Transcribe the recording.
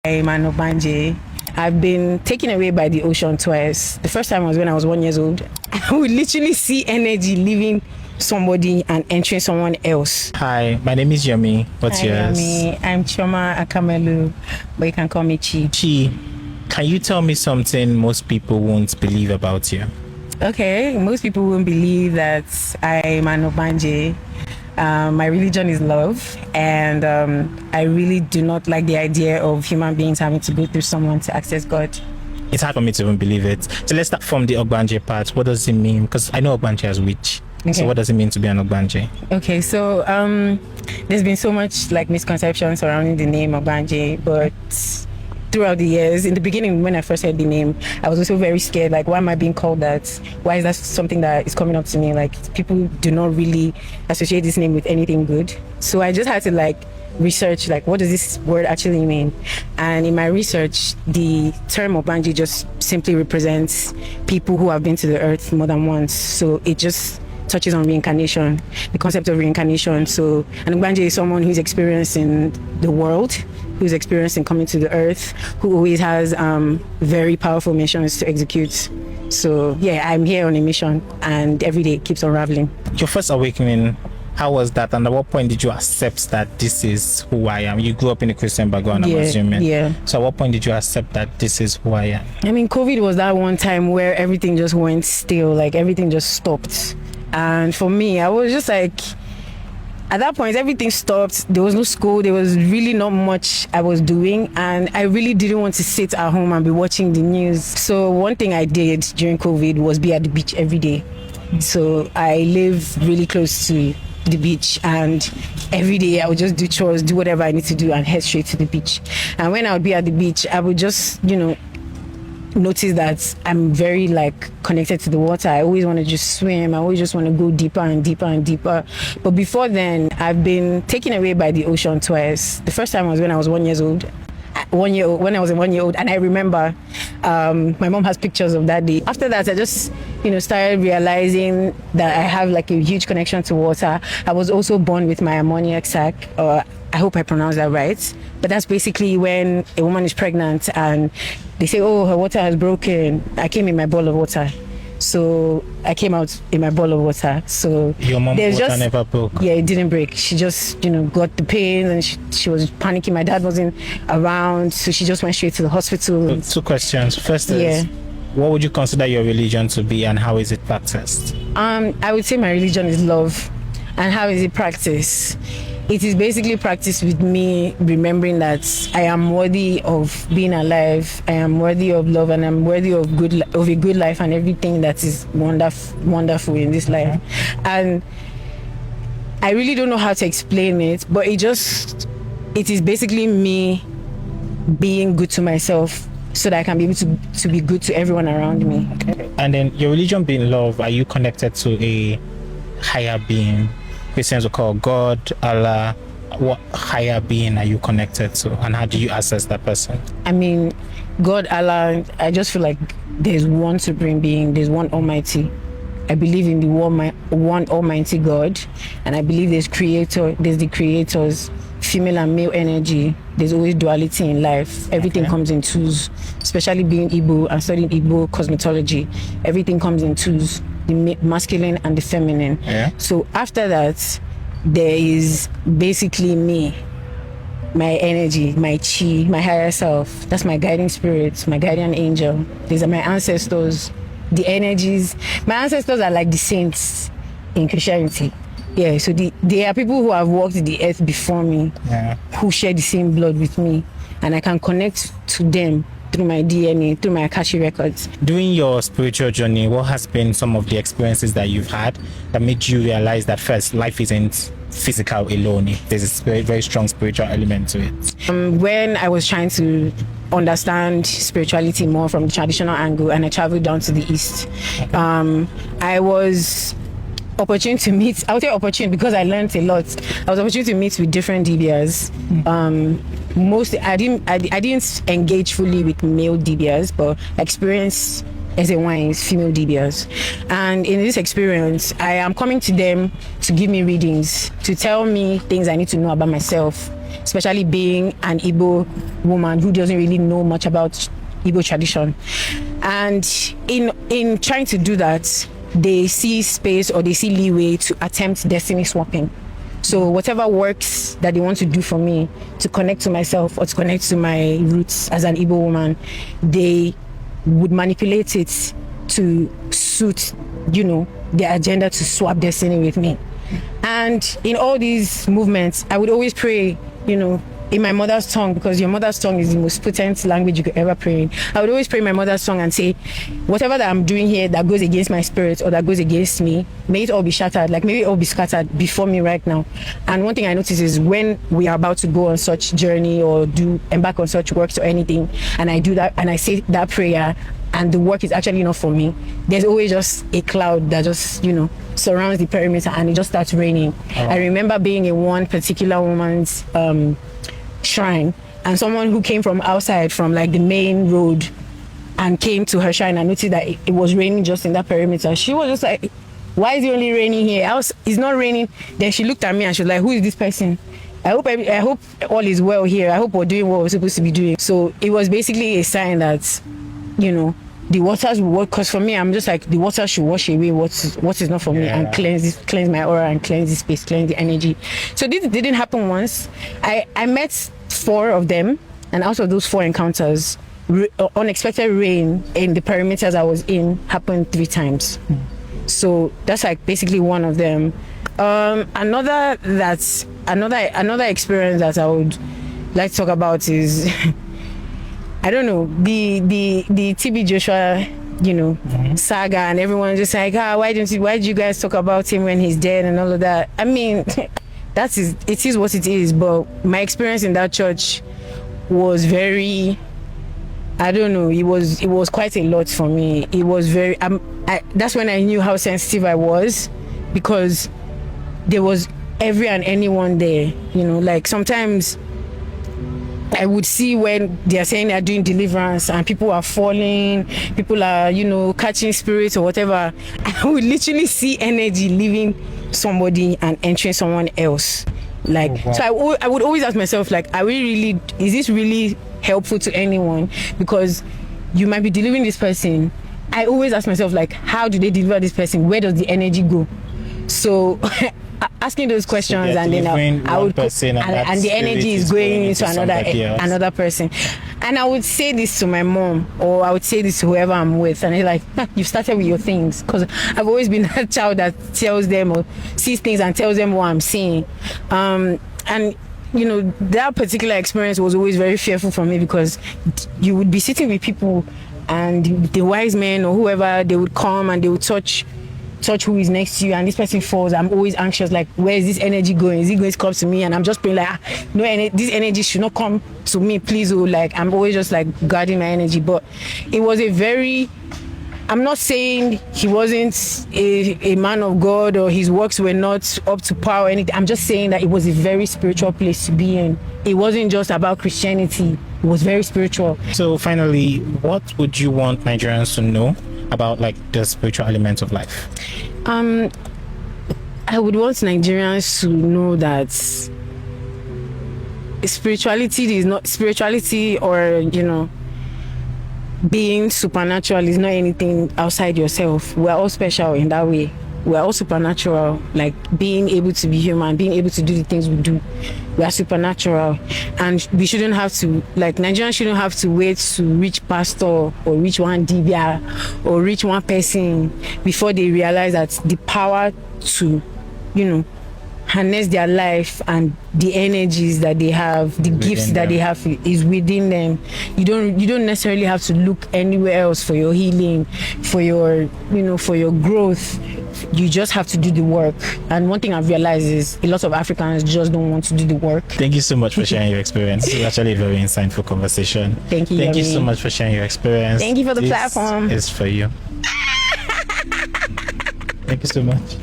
I'm an OGBANJE. I've been taken away by the ocean twice. The first time was when I was 1 year old. I would literally see energy leaving somebody and entering someone else. Hi, my name is Yemi. What's yours? Yemi. I'm Choma Akamelu, but you can call me Chi. Chi, can you tell me something most people won't believe about you? Okay, most people won't believe that I'm an OGBANJE. My religion is love, and I really do not like the idea of human beings having to go through someone to access God. It's hard for me to even believe it. So let's start from the OGBANJE part. What does it mean? Because I know OGBANJE as witch. Okay. So what does it mean to be an OGBANJE? Okay, so there's been so much misconception surrounding the name OGBANJE, but throughout the years, in the beginning when I first heard the name, I was also very scared. Why am I being called that? Why is that something that is coming up to me? People do not really associate this name with anything good. So I just had to research what does this word actually mean. And in my research, the term OGBANJE just simply represents people who have been to the earth more than once. So it just touches on reincarnation, the concept of reincarnation. So an OGBANJE is someone who's experiencing the world, who's experiencing coming to the earth, who always has very powerful missions to execute. So yeah, I'm here on a mission, and every day it keeps unraveling. Your first awakening, how was that, and at what point did you accept that this is who I am? You grew up in a Christian background, I'm assuming. Yeah. So at what point did you accept that this is who I am? I mean, COVID was that one time where everything just went still, everything just stopped. And for me, I was just at that point, everything stopped. There was no school. There was really not much I was doing. And I really didn't want to sit at home and be watching the news. So one thing I did during COVID was be at the beach every day. So I live really close to the beach, and every day I would just do chores, do whatever I need to do, and head straight to the beach. And when I would be at the beach, I would just, notice that I'm very connected to the water. I always want to just swim. I always just want to go deeper and deeper and deeper. But before then, I've been taken away by the ocean twice. The first time was when I was 1 year old. When I was 1 year old, and I remember my mom has pictures of that day. After that, I just started realizing that I have a huge connection to water. I was also born with my ammoniac sac. I hope I pronounced that right. But that's basically when a woman is pregnant and they say, oh, her water has broken. I came in my bowl of water. So I came out in my bowl of water. So your mom's water never broke? Yeah, it didn't break. She just, got the pain, and she was panicking. My dad wasn't around, so she just went straight to the hospital. So, 2 questions. First is, what would you consider your religion to be, and how is it practiced? I would say my religion is love. And how is it practiced? It is basically practiced with me remembering that I am worthy of being alive, I am worthy of love, and I'm worthy of a good life and everything that is wonderful in this life. And I really don't know how to explain it, but it is basically me being good to myself so that I can be able to be good to everyone around me. Okay. And then your religion being love, are you connected to a higher being? Christians will call God, Allah. What higher being are you connected to, and how do you assess that person? I mean, God, Allah, I just feel like there's one supreme being, there's one almighty. I believe in the one almighty God, and I believe there's the creators, female and male energy. There's always duality in life. Everything comes in twos, especially being Igbo and studying Igbo cosmetology. Everything comes in twos, the masculine and the feminine. Yeah. So after that, there is basically me, my energy, my chi, my higher self. That's my guiding spirit, my guardian angel. These are my ancestors, the energies. My ancestors are like the saints in Christianity. Yeah, so they are people who have walked the earth before me, who share the same blood with me, and I can connect to them through my DNA, through my Akashi records. During your spiritual journey, what has been some of the experiences that you've had that made you realize that first, life isn't physical alone? There's a very, very strong spiritual element to it. When I was trying to understand spirituality more from the traditional angle, and I traveled down to the East, I was opportune to meet, I would say opportune because I learned a lot. I was opportune to meet with different DBS. I didn't engage fully with male DBS, but I experienced as a wines, female DBS. And in this experience, I am coming to them to give me readings, to tell me things I need to know about myself, especially being an Igbo woman who doesn't really know much about Igbo tradition. And in trying to do that, they see space or they see leeway to attempt destiny swapping. So whatever works that they want to do for me to connect to myself or to connect to my roots as an Igbo woman, they would manipulate it to suit, their agenda to swap destiny with me. And in all these movements, I would always pray, in my mother's tongue, because your mother's tongue is the most potent language you could ever pray in. I would always pray in my mother's tongue and say, whatever that I'm doing here that goes against my spirit or that goes against me, may it all be shattered, like maybe it all be scattered before me right now. And one thing I notice is when we are about to go on such journey or embark on such works or anything, and I do that and I say that prayer, and the work is actually not for me, there's always just a cloud that just, surrounds the perimeter and it just starts raining. Oh. I remember being in one particular woman's shrine, and someone who came from outside, from like the main road, and came to her shrine and noticed that it was raining just in that perimeter. She was just like, why is it only raining here? It's not raining. Then she looked at me and she was like, who is this person? I hope all is well here. I hope we're doing what we're supposed to be doing. So it was basically a sign that, the waters will work, because for me, I'm just like, the water should wash away what is not for me and cleanse my aura and cleanse the space, cleanse the energy. So this didn't happen once. I met 4 of them, and out of those 4 encounters, unexpected rain in the perimeters I was in happened 3 times. So that's like basically one of them. Another experience that I would like to talk about is I don't know, the TB Joshua, saga, and everyone's just like, why did you guys talk about him when he's dead and all of that? I mean, it is what it is. But my experience in that church was very, I don't know, it was quite a lot for me. It was very, that's when I knew how sensitive I was, because there was every and anyone there, like sometimes I would see when they are saying they're doing deliverance and people are falling, people are, catching spirits or whatever. I would literally see energy leaving somebody and entering someone else. Like, oh, wow. So I would always ask myself, like, is this really helpful to anyone? Because you might be delivering this person. I always ask myself, like, how do they deliver this person? Where does the energy go? So asking those questions, and then I would and the energy is going into another person. And I would say this to my mom, or I would say this to whoever I'm with, and they're like, you started with your things, because I've always been that child that tells them or sees things and tells them what I'm seeing. And that particular experience was always very fearful for me, because you would be sitting with people and the wise men or whoever, they would come and they would touch who is next to you, and this person falls. I'm always anxious, like, where is this energy going? Is it going to come to me? And I'm just praying, like, no, this energy should not come to me, please. Or like, I'm always just like guarding my energy. But it was I'm not saying he wasn't a man of God or his works were not up to par or anything. I'm just saying that it was a very spiritual place to be in. It wasn't just about Christianity. It was very spiritual. So finally, what would you want Nigerians to know about, like, the spiritual elements of life? I would want Nigerians to know that spirituality or being supernatural is not anything outside yourself. We're all special in that way. We're all supernatural, like being able to be human, being able to do the things we do. We are supernatural, and we shouldn't have to, like, Nigerians shouldn't have to wait to reach pastor or reach one dibia or reach one person before they realize that the power to, harness their life and the energies that they have, the gifts that they have is within them. You don't necessarily have to look anywhere else for your healing, for your growth. You just have to do the work. And one thing I've realized is a lot of Africans just don't want to do the work. Thank you so much for sharing your experience. It's actually a very insightful conversation. Thank you. Thank you so much for sharing your experience. Thank you for the platform. It's for you. Thank you so much.